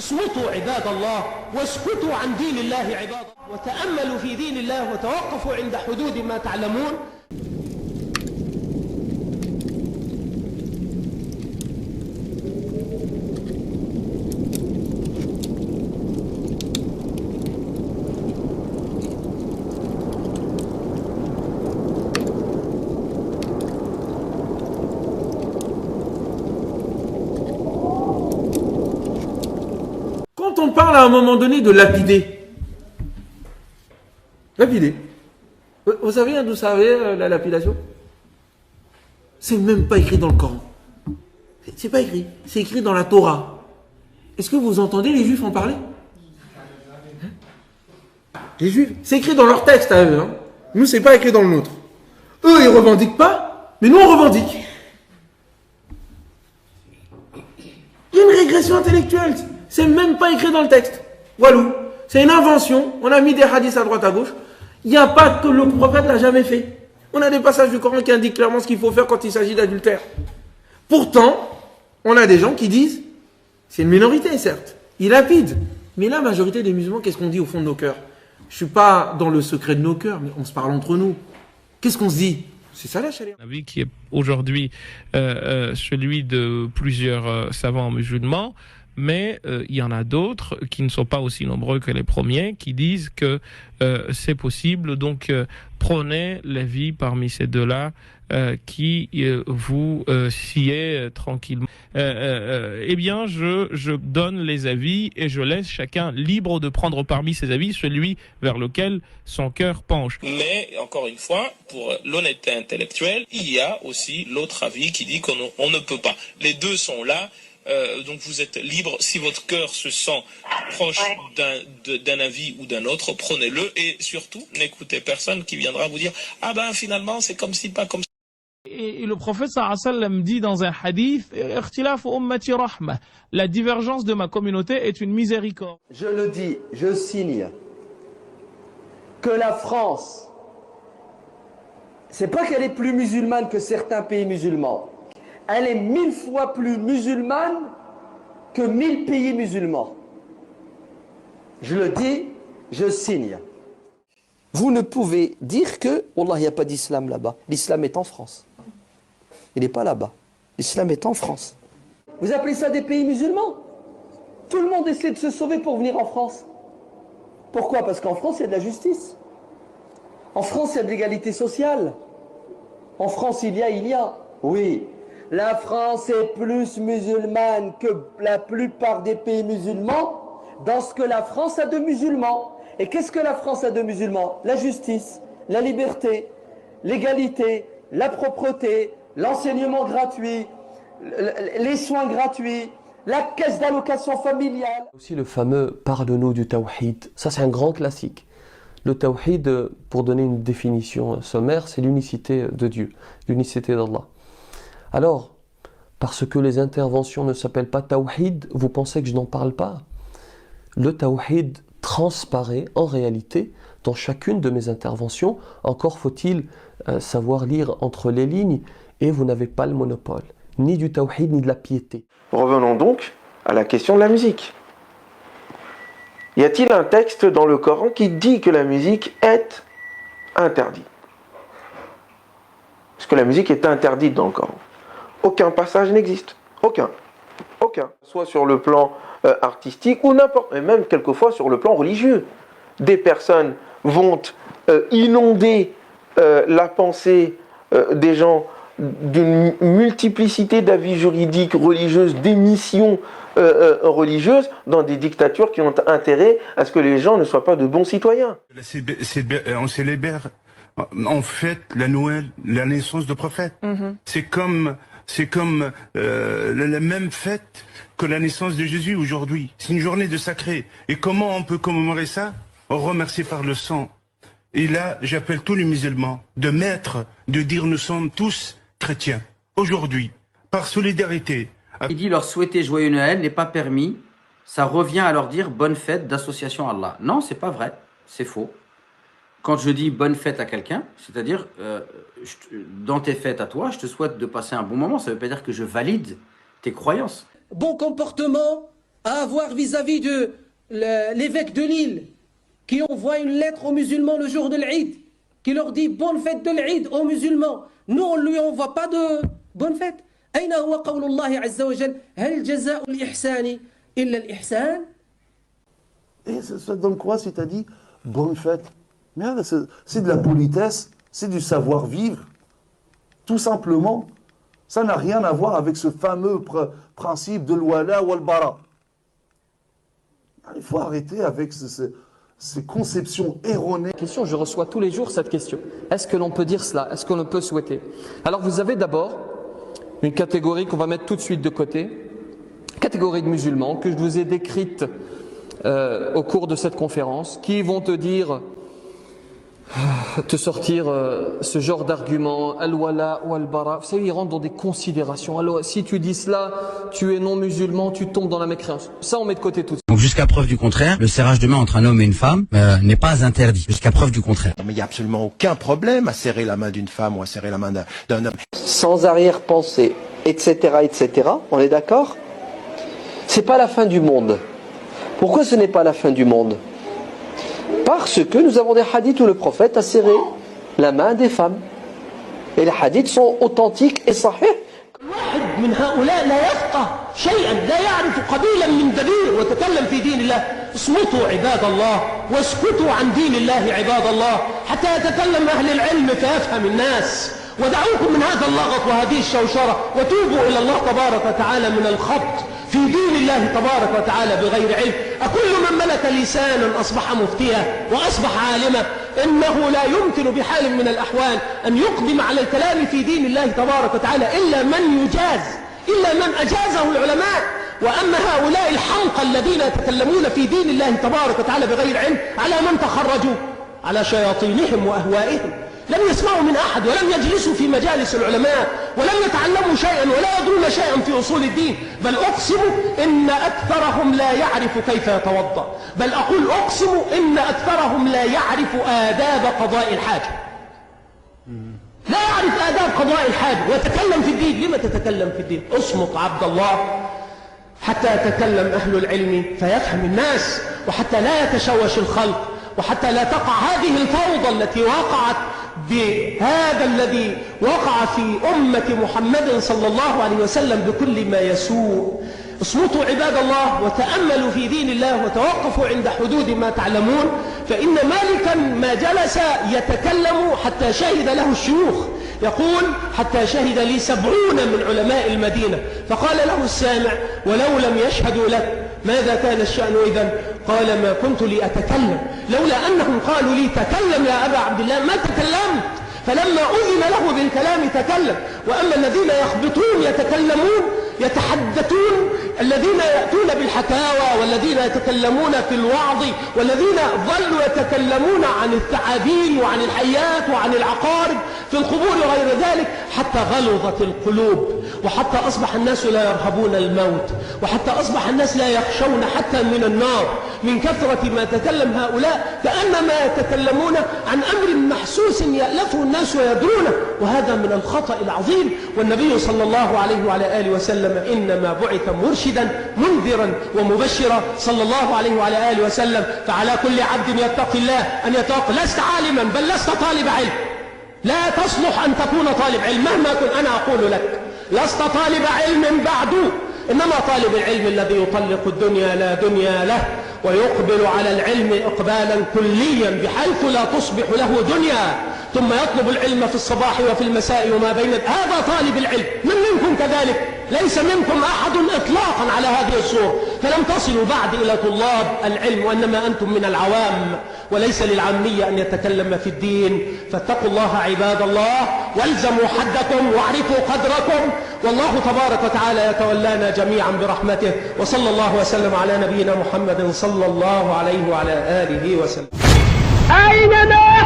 اصمتوا عباد الله واسكتوا عن دين الله عباد الله وتأملوا في دين الله وتوقفوا عند حدود ما تعلمون. Quand on parle à un moment donné de lapider, vous savez d'où ça vient la lapidation? C'est même pas écrit dans le Coran. C'est pas écrit, c'est écrit dans la Torah. Est-ce que vous entendez les Juifs en parler? Les Juifs, c'est écrit dans leur texte à eux. Nous, c'est pas écrit dans le nôtre. Eux, ils revendiquent pas, mais nous, on revendique. Il y a une régression intellectuelle. C'est même pas écrit dans le texte. Walou. C'est une invention. On a mis des hadiths à droite à gauche. Il n'y a pas que le prophète l'a jamais fait. On a des passages du Coran qui indiquent clairement ce qu'il faut faire quand il s'agit d'adultère. Pourtant, on a des gens qui disent, c'est une minorité certes, ils lapident. Mais la majorité des musulmans, qu'est-ce qu'on dit au fond de nos cœurs? Je suis pas dans le secret de nos cœurs, mais on se parle entre nous. Qu'est-ce qu'on se dit? C'est ça la charia. L'avis qui est aujourd'hui celui de plusieurs savants musulmans, mais il y en a d'autres qui ne sont pas aussi nombreux que les premiers, qui disent que c'est possible. Donc, prenez l'avis parmi ces deux-là qui vous sied tranquillement. Eh bien, je donne les avis et je laisse chacun libre de prendre parmi ces avis celui vers lequel son cœur penche. Mais, encore une fois, pour l'honnêteté intellectuelle, il y a aussi l'autre avis qui dit qu'on ne peut pas. Les deux sont là. Donc vous êtes libre, si votre cœur se sent proche d'un avis ou d'un autre, prenez-le et surtout n'écoutez personne qui viendra vous dire « Ah ben finalement c'est comme si, pas comme ça ». Et le prophète sallallahu alayhi wa sallam dit dans un hadith « Ikhtilafu ummati rahma » la divergence de ma communauté est une miséricorde. Je le dis, je signe que la France, c'est pas qu'elle est plus musulmane que certains pays musulmans. Elle est 1000 fois plus musulmane que 1000 pays musulmans. Je le dis, je signe. Vous ne pouvez dire que, Wallah, il n'y a pas d'islam là-bas. L'islam est en France. Il n'est pas là-bas. L'islam est en France. Vous appelez ça des pays musulmans? Tout le monde essaie de se sauver pour venir en France. Pourquoi? Parce qu'en France, il y a de la justice. En France, il y a de l'égalité sociale. En France, il y a. Oui. La France est plus musulmane que la plupart des pays musulmans dans ce que la France a de musulmans. Et qu'est-ce que la France a de musulmans? La justice, la liberté, l'égalité, la propreté, l'enseignement gratuit, les soins gratuits, la caisse d'allocation familiale. Aussi le fameux « Parle-nous du tawhid ». Ça, c'est un grand classique. Le tawhid, pour donner une définition sommaire, c'est l'unicité de Dieu, l'unicité d'Allah. Alors, parce que les interventions ne s'appellent pas tawhid, vous pensez que je n'en parle pas? Le tawhid transparaît en réalité dans chacune de mes interventions. Encore faut-il savoir lire entre les lignes, et vous n'avez pas le monopole, ni du tawhid, ni de la piété. Revenons donc à la question de la musique. Y a-t-il un texte dans le Coran qui dit que la musique est interdite? Est-ce que la musique est interdite dans le Coran? Aucun passage n'existe. Aucun. Soit sur le plan artistique ou n'importe, et même quelquefois sur le plan religieux. Des personnes vont inonder la pensée des gens d'une multiplicité d'avis juridiques, religieuses, d'émissions religieuses dans des dictatures qui ont intérêt à ce que les gens ne soient pas de bons citoyens. On célèbre en fait la Noël, la naissance du prophète. C'est comme la même fête que la naissance de Jésus aujourd'hui. C'est une journée de sacré. Et comment on peut commémorer ça? Remercié par le sang. Et là, j'appelle tous les musulmans de dire nous sommes tous chrétiens. Aujourd'hui, par solidarité. Il dit leur souhaiter joyeux Noël n'est pas permis. Ça revient à leur dire bonne fête d'association à Allah. Non, c'est pas vrai. C'est faux. Quand je dis bonne fête à quelqu'un, c'est-à-dire dans tes fêtes à toi, je te souhaite de passer un bon moment. Ça ne veut pas dire que je valide tes croyances. Bon comportement à avoir vis-à-vis de l'évêque de Lille qui envoie une lettre aux musulmans le jour de l'Eid, qui leur dit bonne fête de l'Eid aux musulmans. Nous, on ne lui envoie pas de bonne fête. أين هو قول الله عز وجل هل جزاء الإحسان إلا الإحسان. Et ça donne quoi si tu as dit bonne fête? Merde, c'est de la politesse, c'est du savoir-vivre. Tout simplement. Ça n'a rien à voir avec ce fameux principe de l'ouala ou al-bara. Il faut arrêter avec ces conceptions erronées. Je reçois tous les jours cette question. Est-ce que l'on peut dire cela? Est-ce qu'on peut souhaiter? Alors vous avez d'abord une catégorie qu'on va mettre tout de suite de côté, catégorie de musulmans que je vous ai décrite au cours de cette conférence, qui vont te dire, te sortir ce genre d'argument, al-wala ou al-bara. Vous savez, ils rentrent dans des considérations. Alors, si tu dis cela, tu es non musulman, tu tombes dans la mécréance. Ça, on met de côté tout. Donc jusqu'à preuve du contraire, le serrage de main entre un homme et une femme n'est pas interdit. Jusqu'à preuve du contraire. Mais il n'y a absolument aucun problème à serrer la main d'une femme ou à serrer la main d'un homme. Sans arrière-pensée, etc., etc., on est d'accord? C'est pas la fin du monde. Pourquoi ce n'est pas la fin du monde? Parce que nous avons des hadiths où le prophète a serré la main des femmes. Et les hadiths sont authentiques et sahih. واحد من هؤلاء لا يفقه شيئا، لا يعرف قبيلا من دبير وتكلم في دين الله. اصمتوا عباد الله واسكتوا عن دين الله عباد الله حتى يتكلم أهل العلم فيفهم الناس. ودعوكم من هذا اللغط وهذه الشوشرة وتوبوا إلى الله تبارك وتعالى من الخبط في دين الله تبارك وتعالى بغير علم. أكل من ملك لسانا أصبح مفتيا وأصبح عالما. إنه لا يمكن بحال من الأحوال أن يقدم على الكلام في دين الله تبارك وتعالى إلا من يجاز، إلا من أجازه العلماء. وأما هؤلاء الحمقى الذين يتكلمون في دين الله تبارك وتعالى بغير علم، على من تخرجوا؟ على شياطينهم وأهوائهم. لم يسمعوا من أحد ولم يجلسوا في مجالس العلماء ولم يتعلموا شيئا ولا يدرون شيئا في أصول الدين. بل أقسم إن أكثرهم لا يعرف كيف يتوضأ. بل أقول أقسم إن أكثرهم لا يعرف آداب قضاء الحاجة. لا يعرف آداب قضاء الحاجة ويتكلم في الدين. لما تتكلم في الدين؟ اصمت عبد الله حتى يتكلم أهل العلم فيفهم الناس، وحتى لا يتشوش الخلق، وحتى لا تقع هذه الفوضى التي وقعت بهذا الذي وقع في أمة محمد صلى الله عليه وسلم بكل ما يسوء. اصمتوا عباد الله وتأملوا في دين الله وتوقفوا عند حدود ما تعلمون. فإن مالكا ما جلس يتكلم حتى شهد له الشيوخ. يقول حتى شهد لي 70 من علماء المدينة. فقال له السامع ولو لم يشهدوا لك ماذا كان الشأن إذن؟ قال ما كنت لأتكلم، لولا أنهم قالوا لي تكلم يا أبا عبد الله ما تكلمت. فلما أذن له بالكلام تكلم. وأما الذين يخبطون يتكلمون يتحدثون، الذين يأتون بالحكاوى والذين يتكلمون في الوعظ والذين ظلوا يتكلمون عن الثعابين وعن الحيات وعن العقارب في القبور وغير ذلك، حتى غلظت القلوب، وحتى أصبح الناس لا يرهبون الموت، وحتى أصبح الناس لا يخشون حتى من النار من كثرة ما تكلم هؤلاء، كأنما يتكلمون عن أمر محسوس يألفه الناس ويدرونه. وهذا من الخطأ العظيم. والنبي صلى الله عليه وعلى آله وسلم إنما بعث مرشدا منذرا ومبشرا صلى الله عليه وعلى آله وسلم. فعلى كل عبد يتقي الله أن يتوقع. لست عالما بل لست طالب علم، لا تصلح أن تكون طالب علم مهما كنت. أنا أقول لك لست طالب علم بعد، إنما طالب العلم الذي يطلق الدنيا لا دنيا له ويقبل على العلم إقبالا كليا بحيث لا تصبح له دنيا، ثم يطلب العلم في الصباح وفي المساء وما بين. هذا طالب العلم. من منكم كذلك؟ ليس منكم أحد إطلاقا على هذه الصورة. فلم تصلوا بعد إلى طلاب العلم، وإنما أنتم من العوام، وليس للعامية أن يتكلم في الدين. فاتقوا الله عباد الله والزموا حدكم واعرفوا قدركم، والله تبارك وتعالى يتولانا جميعا برحمته. وصلى الله وسلم على نبينا محمد صلى الله عليه وعلى آله وسلم. أين ما